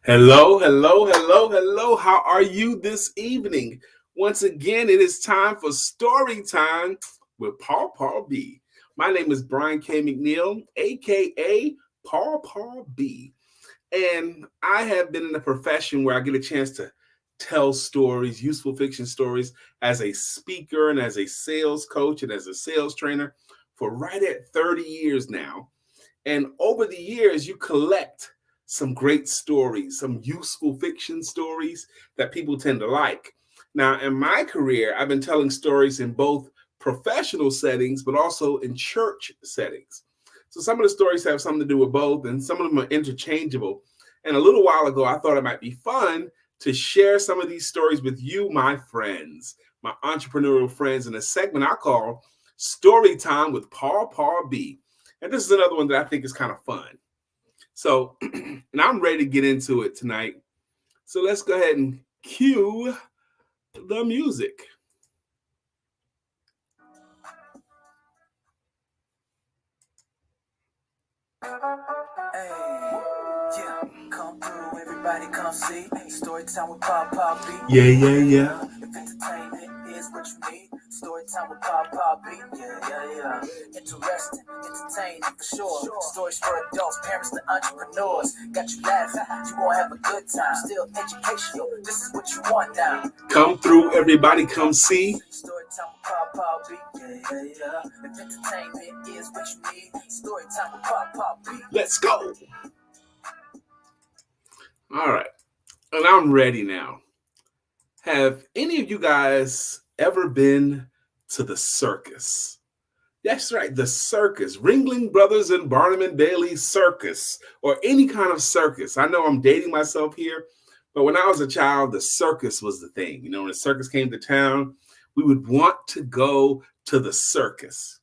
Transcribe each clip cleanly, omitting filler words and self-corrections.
Hello, hello, hello, hello. How are you this evening? Once again, it is time for story time with Paw Paw B. My name is Brian K McNeill, aka Paw Paw B. And I have been in a profession where I get a chance to tell stories, useful fiction stories, as a speaker and as a sales coach and as a sales trainer for right at 30 years now. And over the years, you collect some great stories, some useful fiction stories that people tend to like. Now, in my career, I've been telling stories in both professional settings, but also in church settings. So some of the stories have something to do with both, and some of them are interchangeable. And a little while ago, I thought it might be fun to share some of these stories with you, my friends, my entrepreneurial friends, in a segment I call Story Time with Paw Paw B. And this is another one that I think is kind of fun. So, and I'm ready to get into it tonight. So let's go ahead and cue the music. Hey, yeah, come through, everybody come see. Story time with Paw Paw B. Yeah, yeah, yeah. If entertainment is what you need, story time with Paw Paw B. Yeah. Interesting, entertaining for sure. Stories for adults, parents, and entrepreneurs. Got you laughing, you gonna have a good time. Still educational, this is what you want now. Come through, everybody come see. Story time with Paw Paw B. Yeah. If entertainment is what you need, story time with Paw Paw B. Let's go. All right, and I'm ready now. Have any of you guys ever been to the circus? That's right, the circus, Ringling Brothers and Barnum and Bailey Circus, or any kind of circus. I know I'm dating myself here, but when I was a child, the circus was the thing. You know, when the circus came to town, we would want to go to the circus.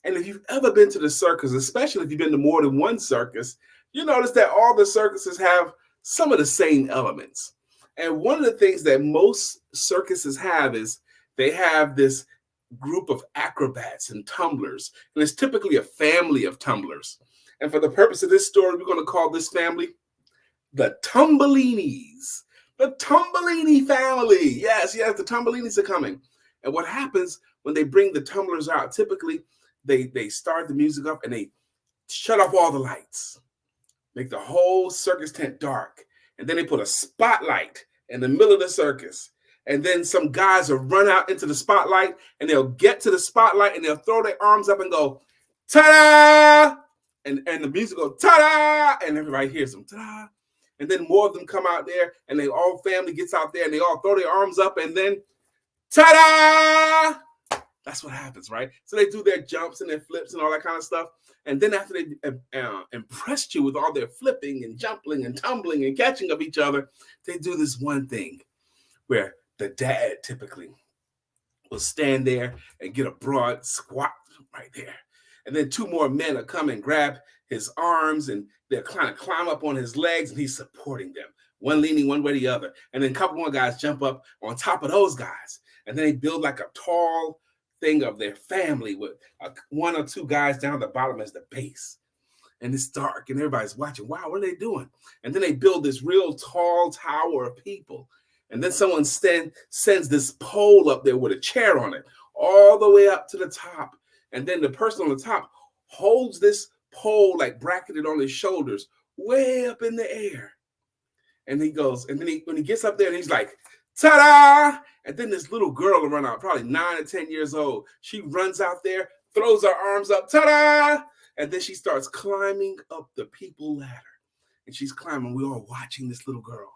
And if you've ever been to the circus, especially if you've been to more than one circus, you notice that all the circuses have some of the same elements. And one of the things that most circuses have is they have this group of acrobats and tumblers, and it's typically a family of tumblers. And for the purpose of this story, we're going to call this family the Tumbellinis. The Tumbellini family. Yes, the Tumbellinis are coming. And what happens when they bring the tumblers out? Typically, they start the music up and they shut off all the lights, make the whole circus tent dark, and then they put a spotlight in the middle of the circus. And then some guys will run out into the spotlight and they'll get to the spotlight and they'll throw their arms up and go, ta-da! And the music goes, ta-da! And everybody hears them, ta-da! And then more of them come out there and they all family gets out there and they all throw their arms up and then, ta-da! That's what happens, right? So they do their jumps and their flips and all that kind of stuff. And then after they impressed you with all their flipping and jumping and tumbling and catching of each other, they do this one thing where the dad typically will stand there and get a broad squat right there. And then two more men will come and grab his arms and they'll kind of climb up on his legs and he's supporting them, one leaning one way or the other. And then a couple more guys jump up on top of those guys. And then they build like a tall thing of their family with one or two guys down the bottom as the base. And it's dark and everybody's watching. Wow, what are they doing? And then they build this real tall tower of people. And then someone sends this pole up there with a chair on it all the way up to the top. And then the person on the top holds this pole like bracketed on his shoulders way up in the air. And he goes, and then when he gets up there and he's like, ta-da! And then this little girl will run out, probably 9 or 10 years old. She runs out there, throws her arms up, ta-da! And then she starts climbing up the people ladder. And she's climbing. We're all watching this little girl.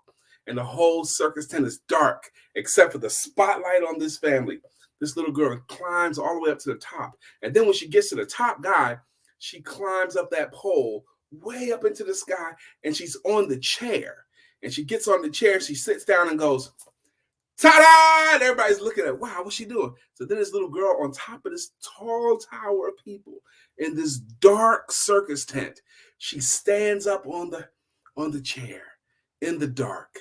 And the whole circus tent is dark, except for the spotlight on this family. This little girl climbs all the way up to the top. And then when she gets to the top guy, she climbs up that pole way up into the sky, and she's on the chair. And she gets on the chair, she sits down and goes, ta-da! And everybody's looking at, wow, what's she doing? So then this little girl on top of this tall tower of people in this dark circus tent, she stands up on the chair in the dark.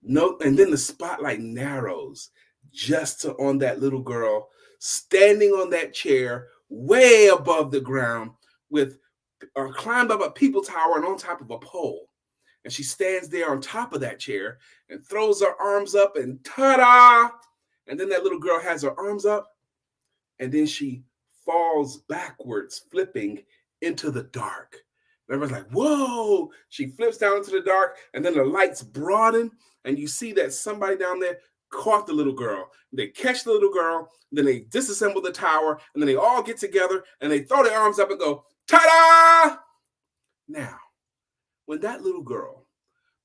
No, and then the spotlight narrows just on that little girl standing on that chair way above the ground with climbed up a people tower and on top of a pole. And she stands there on top of that chair and throws her arms up and ta-da! And then that little girl has her arms up and then she falls backwards, flipping into the dark. Everyone's like, whoa! She flips down into the dark and then the lights broaden and you see that somebody down there caught the little girl. They catch the little girl, then they disassemble the tower, and then they all get together and they throw their arms up and go, ta-da! Now, when that little girl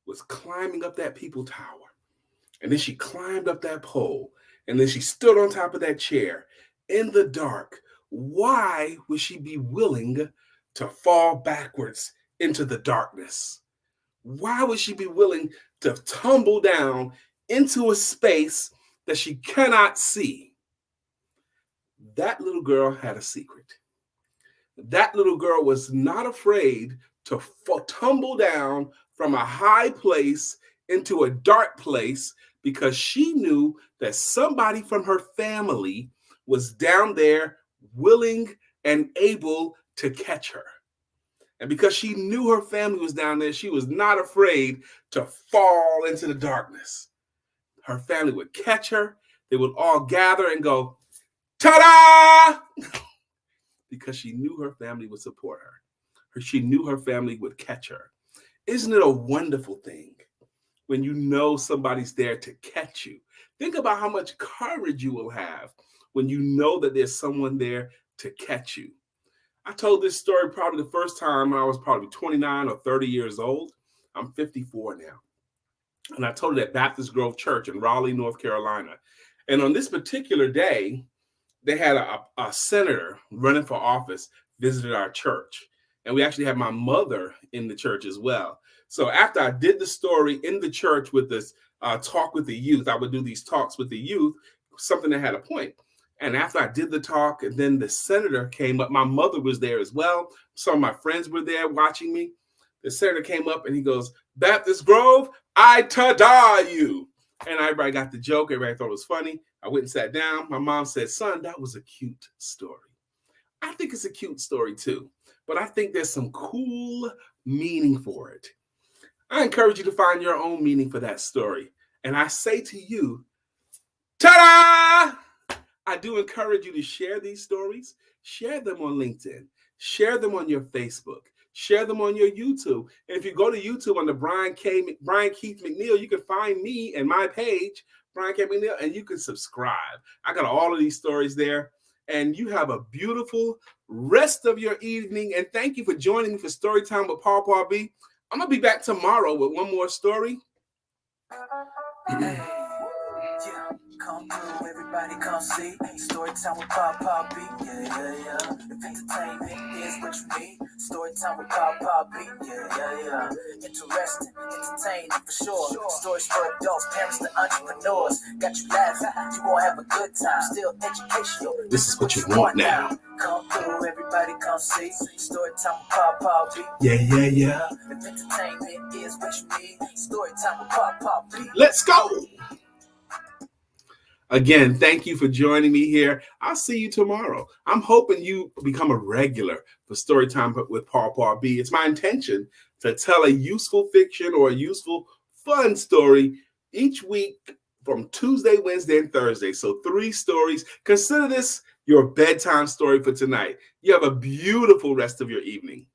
was climbing up that people tower, and then she climbed up that pole, and then she stood on top of that chair in the dark, why would she be willing to fall backwards into the darkness? Why would she be willing to tumble down into a space that she cannot see? That little girl had a secret. That little girl was not afraid to tumble down from a high place into a dark place because she knew that somebody from her family was down there willing and able to catch her. And because she knew her family was down there, she was not afraid to fall into the darkness. Her family would catch her. They would all gather and go, ta-da! Because she knew her family would support her. She knew her family would catch her. Isn't it a wonderful thing when you know somebody's there to catch you? Think about how much courage you will have when you know that there's someone there to catch you. I told this story probably the first time when I was probably 29 or 30 years old. I'm 54 now. And I told it at Baptist Grove Church in Raleigh, North Carolina. And on this particular day, they had a senator running for office visited our church. And we actually had my mother in the church as well. So after I did the story in the church with this talk with the youth, I would do these talks with the youth, something that had a point. And after I did the talk, and then the senator came up, my mother was there as well. Some of my friends were there watching me. The senator came up and he goes, Baptist Grove, I ta-da you. And everybody got the joke. Everybody thought it was funny. I went and sat down. My mom said, son, that was a cute story. I think it's a cute story too, but I think there's some cool meaning for it. I encourage you to find your own meaning for that story. And I say to you, ta-da! I do encourage you to share these stories. Share them on LinkedIn. Share them on your Facebook. Share them on your YouTube. And if you go to YouTube on the Brian Keith McNeill, you can find me and my page, Brian K McNeill, and you can subscribe. I got all of these stories there. And you have a beautiful rest of your evening. And thank you for joining me for Storytime with Paw Paw B. I'm going to be back tomorrow with one more story. Come through, everybody come see. Story time with Paw Paw B. Yeah. If entertainment is what you need, story time with Paw Paw B. Yeah. Interesting, entertaining for sure. Stories for adults, parents to entrepreneurs. Got you laughing, you gonna have a good time. Still educational. This is what you want now. Come through, everybody come see. Story time with Paw Paw B. Yeah. If entertainment is what you need, story time with Paw Paw B. Let's go. Again, thank you for joining me here. I'll see you tomorrow. I'm hoping you become a regular for Storytime with Paw Paw B. It's my intention to tell a useful fiction or a useful fun story each week from Tuesday, Wednesday, and Thursday. So 3 stories. Consider this your bedtime story for tonight. You have a beautiful rest of your evening.